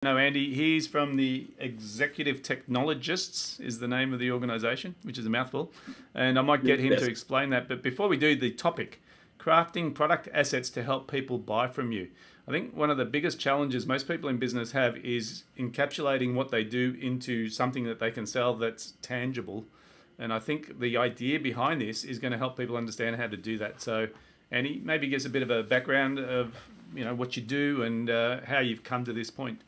No, Andy, he's from the Executive Technologists is the name of the organisation, which is a mouthful. And I might get him to Yes. explain that. But before we do, the topic, crafting product assets to help people buy from you. I think one of the biggest challenges most people in business have is encapsulating what they do into something that they can sell that's tangible. And I think the idea behind this is going to help people understand how to do that. So, Andy, maybe give us a bit of a background of what you do and how you've come to this point.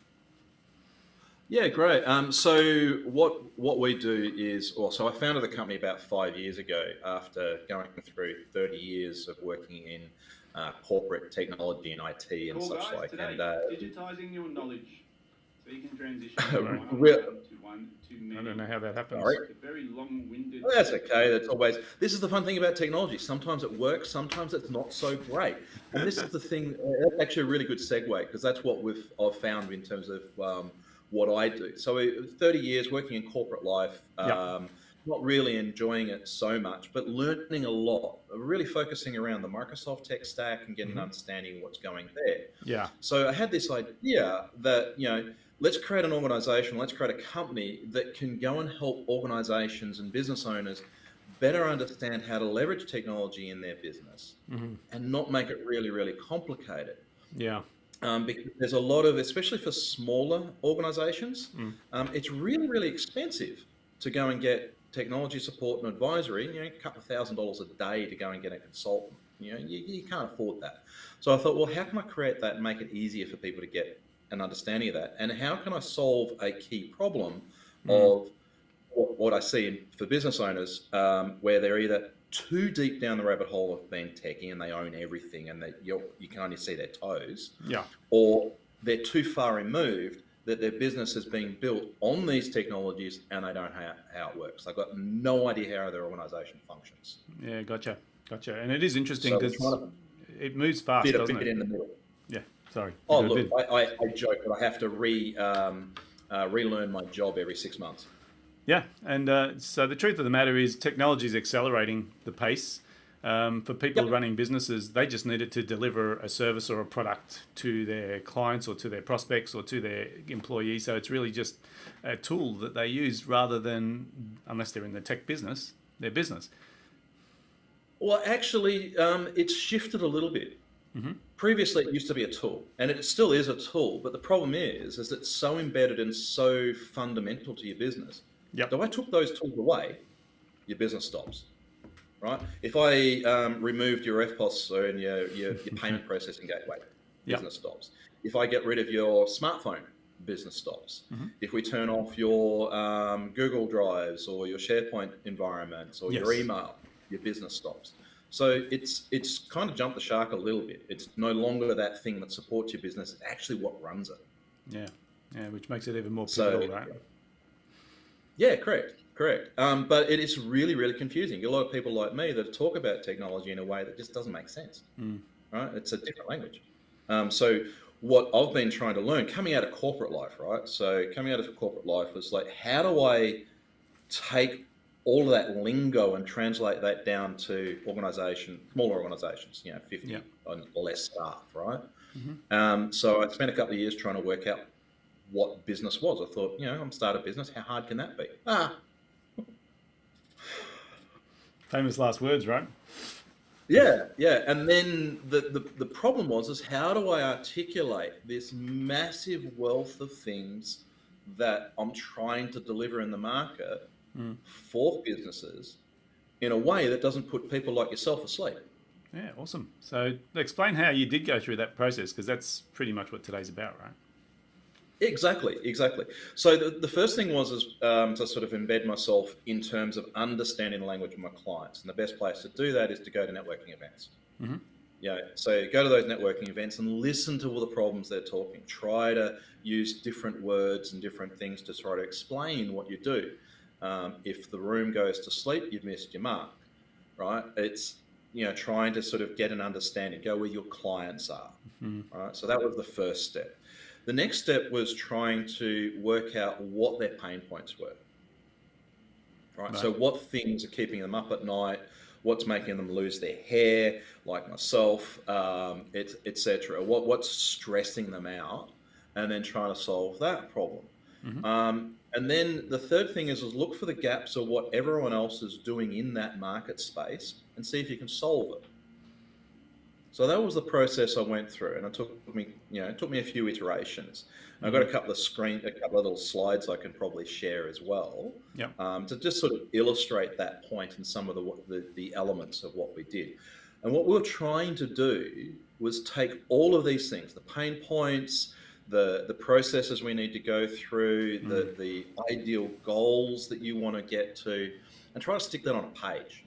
Yeah, great. So what we do is, well, so I founded the company about 5 years ago after going through 30 years of working in corporate technology and IT and Cool such guys, like. today And digitizing your knowledge so you can transition from Right. re- one-on-one to one to I many. don't know how that happens. sorry, It's a very long-winded well, that's okay. That's always, this is the fun thing about technology. Sometimes it works, sometimes it's not so great. And this is the thing. That's actually a really good segue because that's what I've found in terms of what I do. So 30 years working in corporate life, Yeah. not really enjoying it so much, but learning a lot, really focusing around the Microsoft tech stack and getting an understanding of what's going there. Yeah. So I had this idea that, let's create an organization, let's create a company that can go and help organizations and business owners better understand how to leverage technology in their business and not make it really, really complicated. Yeah. Because there's a lot of, especially for smaller organizations, it's really, really expensive to go and get technology support and advisory, a couple of $1,000s a day to go and get a consultant. You can't afford that. So I thought, well, how can I create that and make it easier for people to get an understanding of that? And how can I solve a key problem of what I see for business owners, where they're either too deep down the rabbit hole of being techie and they own everything and you can only see their toes, Yeah. or they're too far removed that their business is being built on these technologies and they don't know how it works. They've got no idea how their organization functions. Yeah. Gotcha. And it is interesting So we're because trying to it moves fast, fit a doesn't bit it? in the middle. Yeah. Sorry. Oh, You got a look, bit. I joke that I have to relearn my job every 6 months. Yeah. And so the truth of the matter is technology is accelerating the pace. For people Yep. running businesses, they just needed to deliver a service or a product to their clients or to their prospects or to their employees. So it's really just a tool that they use rather than, unless they're in the tech business, their business. Well, actually, it's shifted a little bit. Previously, it used to be a tool, and it still is a tool. But the problem is it's so embedded and so fundamental to your business. Yep. If I took those tools away, your business stops, right? If I removed your FPOS and your payment processing gateway, Yep. business stops. If I get rid of your smartphone, business stops. If we turn off your Google Drives or your SharePoint environments or your Yes. email, your business stops. So it's kind of jumped the shark a little bit. It's no longer that thing that supports your business. It's actually what runs it. Yeah. Yeah. Which makes it even more So pivotal, right? yeah, correct. But it is really, really confusing. A lot of people like me that talk about technology in a way that just doesn't make sense. Right? It's a different language. So what I've been trying to learn coming out of corporate life, right? So coming out of corporate life was like, how do I take all of that lingo and translate that down to smaller organizations, 50 Yeah. or less staff, right? So I spent a couple of years trying to work out what business was. I thought, I'm starting a business. How hard can that be? Famous last words, right? Yeah. And then the problem is how do I articulate this massive wealth of things that I'm trying to deliver in the market for businesses in a way that doesn't put people like yourself asleep? Yeah. Awesome. So explain how you did go through that process, because that's pretty much what today's about, right? Exactly. So the first thing was to sort of embed myself in terms of understanding the language of my clients. And the best place to do that is to go to networking events. So go to those networking events and listen to all the problems they're talking. Try to use different words and different things to try to explain what you do. If the room goes to sleep, you've missed your mark, right? It's trying to sort of get an understanding, go where your clients are, right? So that was the first step. The next step was trying to work out what their pain points were, right? So what things are keeping them up at night, what's making them lose their hair, like myself, etc. What's stressing them out and then trying to solve that problem. Mm-hmm. And then the third thing is look for the gaps of what everyone else is doing in that market space and see if you can solve it. So that was the process I went through, and it took me a few iterations. Mm-hmm. I've got a couple of little slides I can probably share as well, to just sort of illustrate that point and some of the elements of what we did. And what we were trying to do was take all of these things, the pain points, the processes we need to go through, the ideal goals that you want to get to, and try to stick that on a page.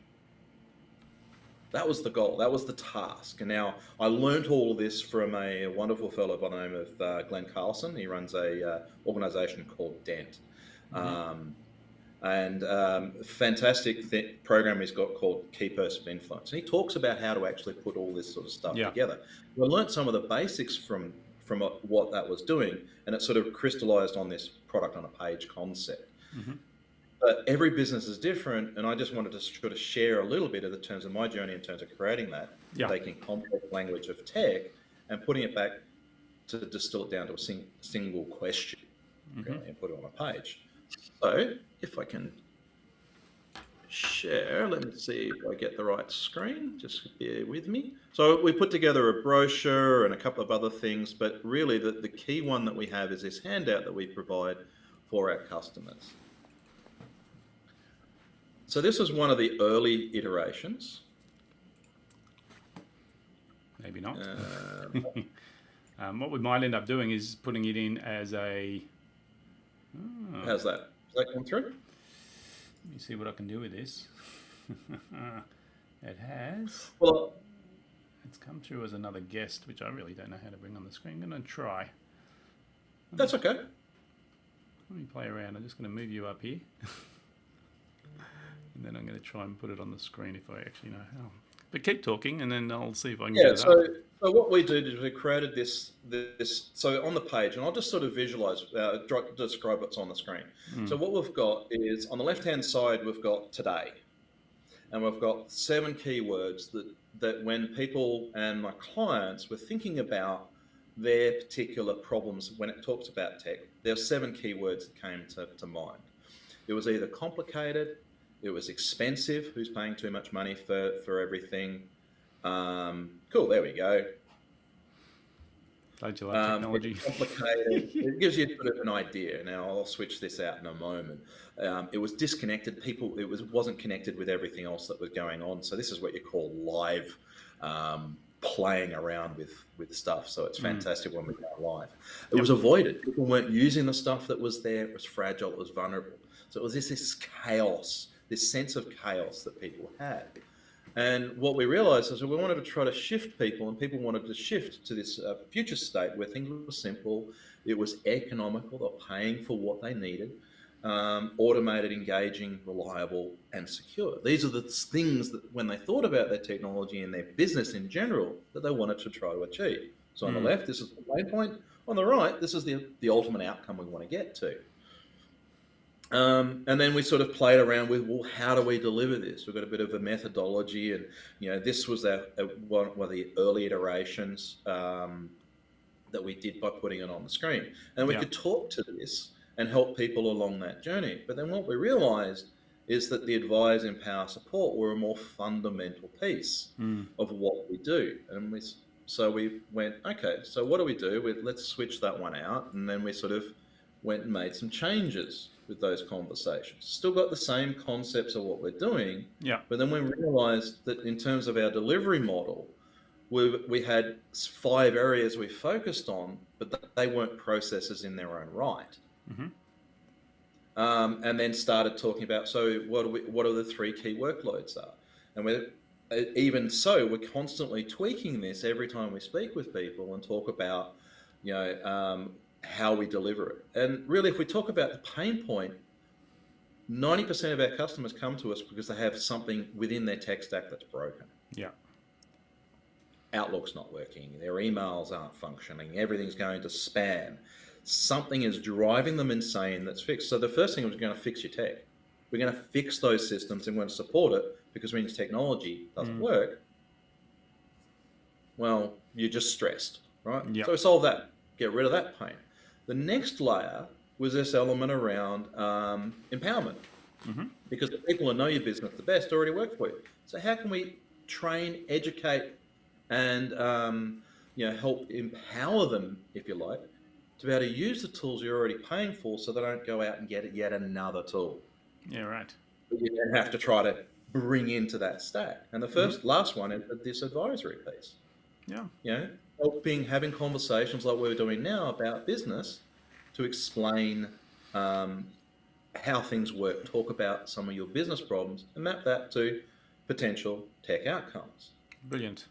That was the goal. That was the task. And now I learned all of this from a wonderful fellow by the name of Glenn Carlson. He runs a organization called Dent. Fantastic program he's got called Key Person of Influence. And he talks about how to actually put all this sort of stuff together. We learned some of the basics from what that was doing, and it sort of crystallized on this product on a page concept. Mm-hmm. But every business is different, and I just wanted to sort of share a little bit of the terms of my journey in terms of creating that, taking complex language of tech and putting it back to distill it down to a single question, and put it on a page. So if I can share, let me see if I get the right screen, just bear with me. So we put together a brochure and a couple of other things, but really the key one that we have is this handout that we provide for our customers. So this was one of the early iterations. Maybe not. What we might end up doing is putting it in as a... How's that? Does that come through? Let me see what I can do with this. It has. Well, it's come through as another guest, which I really don't know how to bring on the screen. I'm going to try. That's okay. Let me play around. I'm just going to move you up here. And then I'm going to try and put it on the screen if I actually know how. But keep talking, and then I'll see if I can get it up. So what we did is we created this. So on the page, and I'll just sort of visualize, describe what's on the screen. So what we've got is, on the left-hand side, we've got today. And we've got 7 keywords that when people and my clients were thinking about their particular problems when it talks about tech, there are 7 keywords that came to mind. It was either complicated, it was expensive, who's paying too much money for everything. Cool, there we go. Don't you like technology? It's complicated. It gives you a bit of an idea. Now, I'll switch this out in a moment. It was disconnected. It wasn't connected with everything else that was going on. So this is what you call live playing around with stuff. So it's fantastic when we go live. It was avoided. People weren't using the stuff that was there. It was fragile. It was vulnerable. So it was this chaos, this sense of chaos that people had. And what we realized is that we wanted to try to shift people, and people wanted to shift to this future state where things were simple, it was economical, they were paying for what they needed, automated, engaging, reliable, and secure. These are the things that when they thought about their technology and their business in general, that they wanted to try to achieve. So on the left, this is the main point. On the right, this is the ultimate outcome we want to get to. And then we sort of played around with, well, how do we deliver this? We've got a bit of a methodology, and this was one of the early iterations that we did by putting it on the screen, and we could talk to this and help people along that journey. But then what we realized is that the advise, empower, support were a more fundamental piece of what we do, and we went, okay, so what do? Let's switch that one out, and then we sort of went and made some changes with those conversations. Still got the same concepts of what we're doing, but then we realized that in terms of our delivery model, we had 5 areas we focused on, but they weren't processes in their own right. And then started talking about, so what are the 3 key workloads are? And even so, we're constantly tweaking this every time we speak with people and talk about, how we deliver it. And really, if we talk about the pain point, 90% of our customers come to us because they have something within their tech stack that's broken. Outlook's not working, their emails aren't functioning, everything's going to spam. Something is driving them insane that's fixed. So the first thing is we're going to fix your tech. We're going to fix those systems and we're going to support it, because when your technology doesn't work, well, you're just stressed, right? So we solve that, get rid of that pain. The next layer was this element around empowerment, because the people who know your business the best already work for you. So how can we train, educate, and help empower them, if you like, to be able to use the tools you're already paying for, so they don't go out and get yet another tool Yeah, right. that you then have to try to bring into that stack. And the last one is this advisory piece. Yeah. Having conversations like we're doing now about business to explain how things work, talk about some of your business problems, and map that to potential tech outcomes. Brilliant.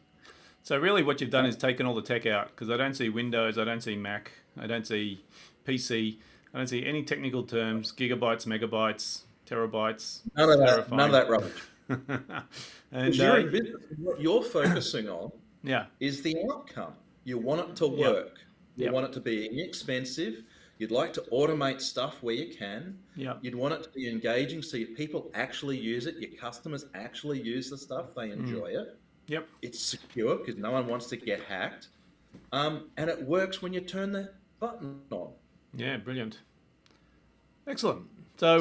So really what you've done is taken all the tech out, because I don't see Windows, I don't see Mac, I don't see PC, I don't see any technical terms, gigabytes, megabytes, terabytes. None of that rubbish. And Because you're in business, what you're focusing on yeah, is the outcome. You want it to work. You want it to be inexpensive. You'd like to automate stuff where you can. You'd want it to be engaging, so your people actually use it, your customers actually use the stuff, they enjoy it. Yep. It's secure because no one wants to get hacked. And it works when you turn the button on. Yeah, brilliant. Excellent. So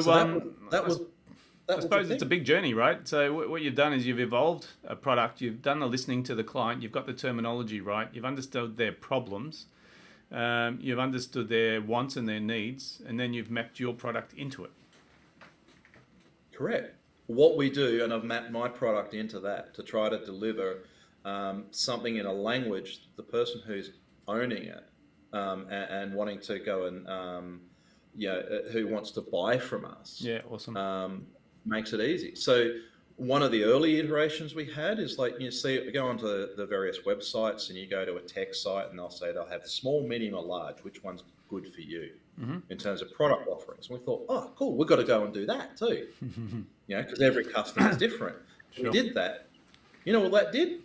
I suppose it's a big journey, right? So what you've done is you've evolved a product, you've done the listening to the client, you've got the terminology right, you've understood their problems, you've understood their wants and their needs, and then you've mapped your product into it. Correct. What we do, and I've mapped my product into that to try to deliver something in a language the person who's owning it and wanting to go and who wants to buy from us. Yeah, awesome. Makes it easy. So one of the early iterations we had is like, go onto the various websites and you go to a tech site and they'll have small, medium, or large. Which one's good for you in terms of product offerings? And we thought, oh, cool, we've got to go and do that too. Because every customer is different. Sure. We did that. You know what that did?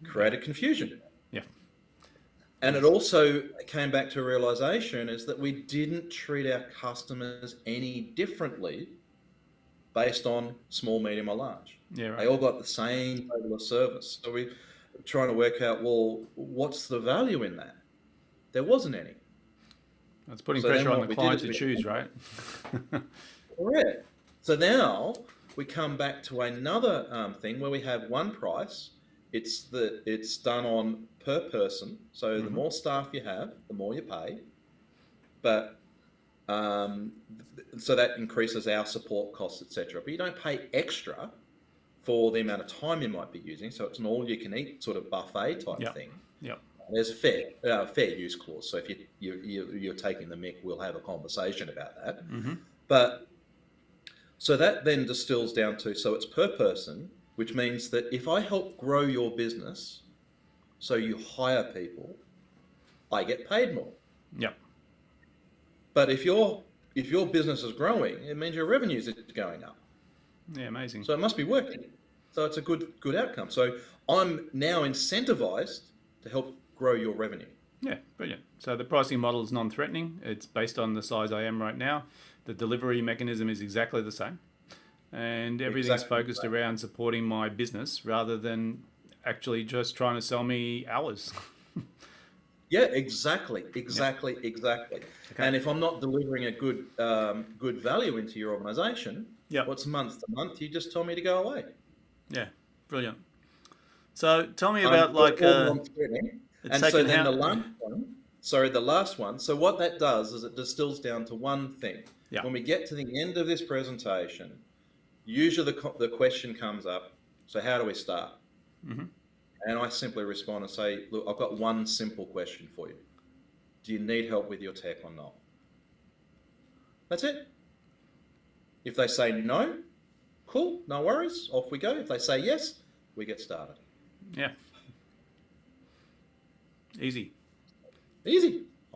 Created confusion. Yeah. And it also came back to a realization is that we didn't treat our customers any differently based on small, medium, or large. Yeah, right. They all got the same level of service. So we're trying to work out, well, what's the value in that? There wasn't any. That's putting pressure on the client to choose, right? Correct. So now we come back to another thing where we have one price. It's done on per person. So the more staff you have, the more you pay. But so that increases our support costs, etc. But you don't pay extra for the amount of time you might be using. So it's an all-you-can-eat sort of buffet type thing. Yep. There's a fair use clause. So if you're taking the mick, we'll have a conversation about that. But so that then distills down to, so it's per person, which means that if I help grow your business, so you hire people, I get paid more. Yep. But if your business is growing, it means your revenues are going up. Yeah, amazing. So it must be working. So it's a good outcome. So I'm now incentivized to help grow your revenue. Yeah, brilliant. So the pricing model is non-threatening. It's based on the size I am right now. The delivery mechanism is exactly the same. And everything's focused around supporting my business rather than actually just trying to sell me hours. Yeah, exactly. Okay. And if I'm not delivering a good value into your organization, what's month to month? You just tell me to go away. Yeah, brilliant. So tell me about and so then the last one. So what that does is it distills down to one thing. Yeah. When we get to the end of this presentation, usually the question comes up, so how do we start? And I simply respond and say, look, I've got one simple question for you. Do you need help with your tech or not? That's it. If they say no, cool, no worries, off we go. If they say yes, we get started. Yeah. Easy.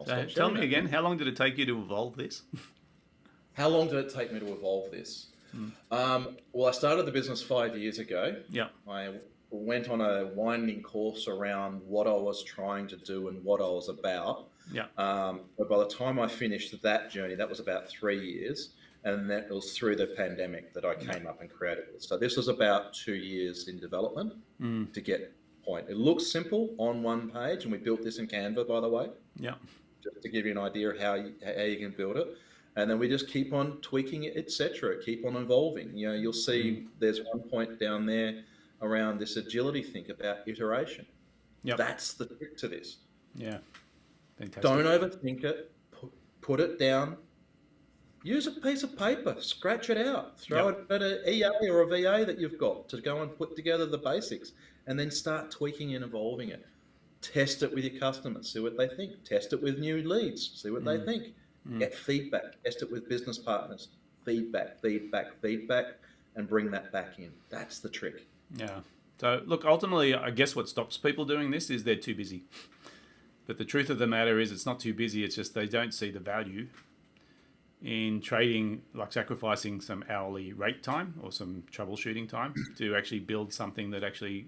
So tell me again, how long did it take you to evolve this? How long did it take me to evolve this? Well, I started the business 5 years ago. Yeah. I went on a winding course around what I was trying to do and what I was about. Yeah. But by the time I finished that journey, that was about 3 years. And that was through the pandemic that I came up and created it. So this was about 2 years in development to get point. It looks simple on one page, and we built this in Canva, by the way. Yeah. just to give you an idea of how you can build it. And then we just keep on tweaking it, etc. Keep on evolving. You'll see there's one point down there around this agility think about iteration. Yep. That's the trick to this. Yeah. Fantastic. Don't overthink it. Put it down. Use a piece of paper, scratch it out, throw it at an EA or a VA that you've got to go and put together the basics, and then start tweaking and evolving it. Test it with your customers, see what they think. Test it with new leads, see what they think. Get feedback. Test it with business partners. Feedback, and bring that back in. That's the trick. Yeah. So look, ultimately, I guess what stops people doing this is they're too busy. But the truth of the matter is it's not too busy, it's just they don't see the value in trading, like sacrificing some hourly rate time or some troubleshooting time to actually build something that actually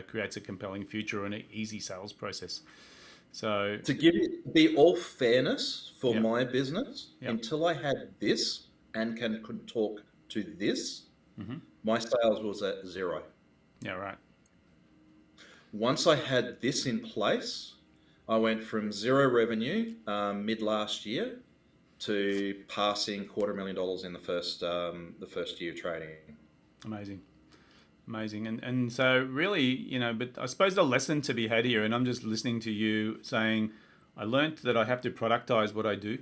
creates a compelling future and an easy sales process. So to be all fairness for my business, until I had this and could talk to this, my sales was at 0. Yeah, right. Once I had this in place, I went from 0 revenue mid last year to passing $250,000 in the first year of trading. Amazing. And so really, but I suppose the lesson to be had here, and I'm just listening to you saying, I learned that I have to productize what I do.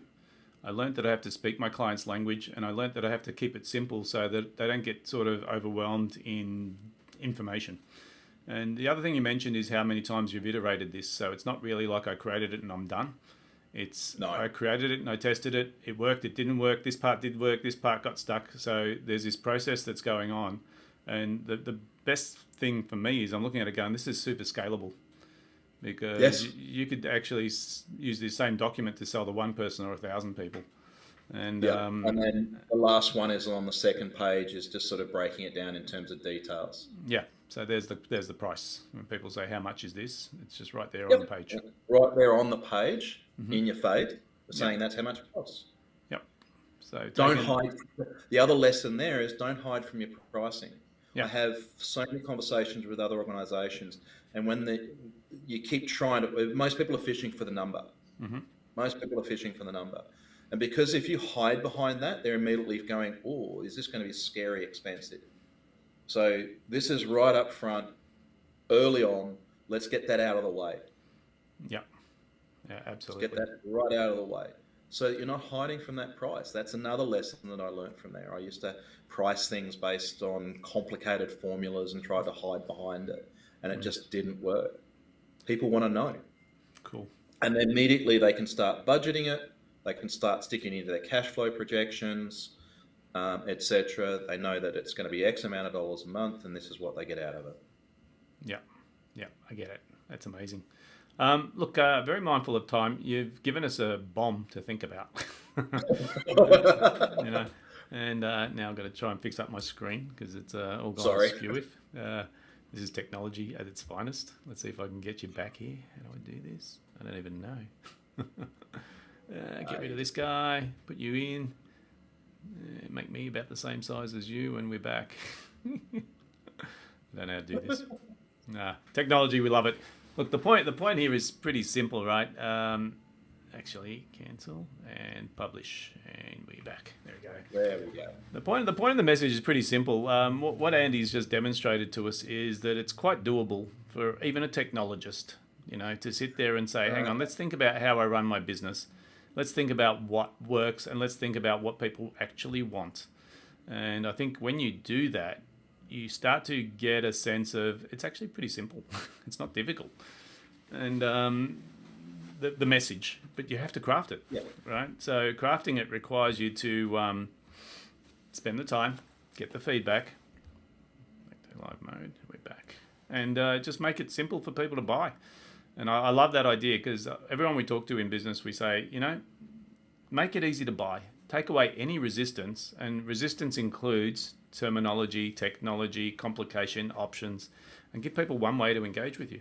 I learned that I have to speak my client's language, and I learned that I have to keep it simple so that they don't get sort of overwhelmed in information. And the other thing you mentioned is how many times you've iterated this. So it's not really like I created it and I'm done. I created it and I tested it. It worked. It didn't work. This part did work. This part got stuck. So there's this process that's going on. And the best thing for me is I'm looking at it going, this is super scalable. Because you could actually use the same document to sell to one person or 1,000 people. And and then the last one is on the second page is just sort of breaking it down in terms of details. Yeah. So there's the price. When people say, how much is this? It's just right there on the page. Right there on the page, in your fade, saying that's how much it costs. Yep. So don't hide. The other lesson there is don't hide from your pricing. I have so many conversations with other organizations, and when you keep trying to, most people are fishing for the number. Most people are fishing for the number. And because if you hide behind that, they're immediately going, oh, is this going to be scary expensive? So this is right up front, early on. Let's get that out of the way. Yeah, absolutely. Let's get that right out of the way. So you're not hiding from that price. That's another lesson that I learned from there. I used to price things based on complicated formulas and try to hide behind it, and it just didn't work. People want to know. Cool. And then immediately they can start budgeting it. They can start sticking into their cash flow projections, etc. They know that it's going to be X amount of dollars a month, and this is what they get out of it. Yeah, I get it. That's amazing. Look, very mindful of time. You've given us a bomb to think about. And now I've got to try and fix up my screen because it's all gone askew. This is technology at its finest. Let's see if I can get you back here. How do I do this? I don't even know. Get rid of this guy, put you in, make me about the same size as you, and we're back. I don't know how to do this. Technology, we love it. Look, the point here is pretty simple, right? Actually, cancel and publish, and we're back. There we go. There we go. The point of the message is pretty simple. What Andy's just demonstrated to us is that it's quite doable for even a technologist, to sit there and say, hang on, let's think about how I run my business. Let's think about what works, and let's think about what people actually want. And I think when you do that, you start to get a sense of it's actually pretty simple. It's not difficult. And the message, but you have to craft it, right? So crafting it requires you to spend the time, get the feedback, back to live mode, we're back, and just make it simple for people to buy. And I love that idea because everyone we talk to in business, we say, make it easy to buy. Take away any resistance, and resistance includes terminology, technology, complication, options, and give people one way to engage with you.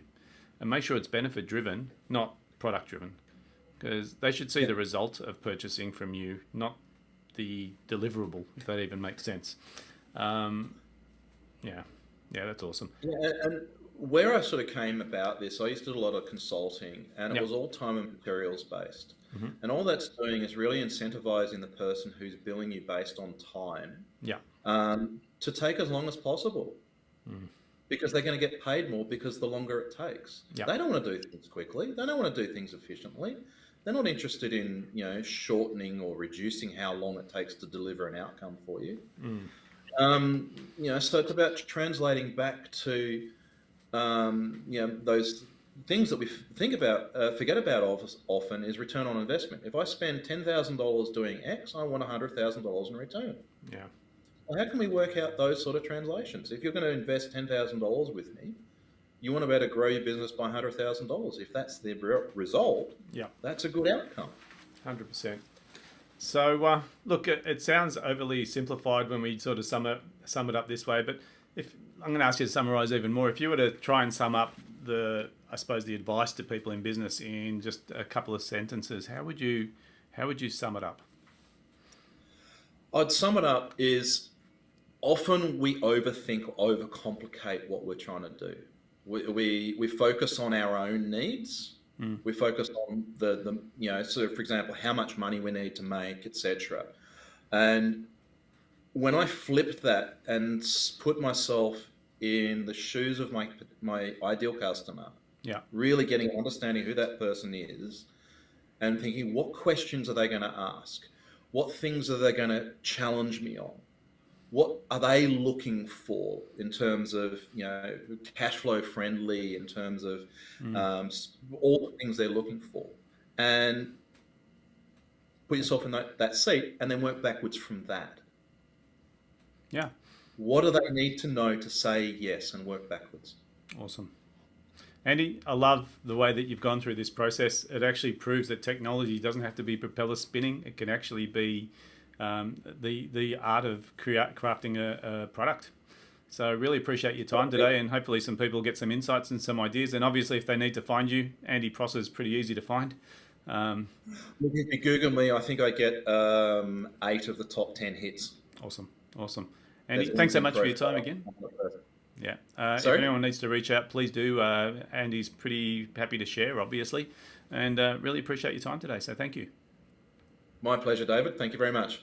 And make sure it's benefit driven, not product driven, because they should see the result of purchasing from you, not the deliverable, if that even makes sense. That's awesome. And where I sort of came about this, I used to do a lot of consulting, and it was all time and materials based. And all that's doing is really incentivizing the person who's billing you based on time Yeah. to take as long as possible. Because they're going to get paid more because the longer it takes. Yeah. They don't want to do things quickly. They don't want to do things efficiently. They're not interested in, shortening or reducing how long it takes to deliver an outcome for you. So it's about translating back to, those things that we forget about often is return on investment. If I spend $10,000 doing X, I want $100,000 in return. Yeah. Well, how can we work out those sort of translations? If you're going to invest $10,000 with me, you want to be able to grow your business by $100,000. If that's the result, Yeah. that's a good outcome. 100%. So, look, it sounds overly simplified when we sort of sum it up this way, but if I'm going to ask you to summarize even more, if you were to try and sum up the advice to people in business in just a couple of sentences, how would you sum it up? I'd sum it up is often we overthink, overcomplicate what we're trying to do. We focus on our own needs. We focus on the sort of, for example, how much money we need to make, etc. And when I flipped that and put myself in the shoes of my ideal customer, really getting an understanding who that person is, and thinking, what questions are they going to ask? What things are they going to challenge me on? What are they looking for in terms of, cash flow friendly, in terms of all the things they're looking for? And put yourself in that seat and then work backwards from that. Yeah. What do they need to know to say yes, and work backwards? Awesome. Andy, I love the way that you've gone through this process. It actually proves that technology doesn't have to be propeller spinning. It can actually be the art of crafting a product. So I really appreciate your time today, and hopefully some people get some insights and some ideas. And obviously, if they need to find you, Andy Prosser is pretty easy to find. Look, if you Google me, I think I get 8 of the top 10 hits. Awesome. Andy, thanks so much for your time again. Yeah. If anyone needs to reach out, please do. Andy's pretty happy to share, obviously, and really appreciate your time today. So thank you. My pleasure, David. Thank you very much.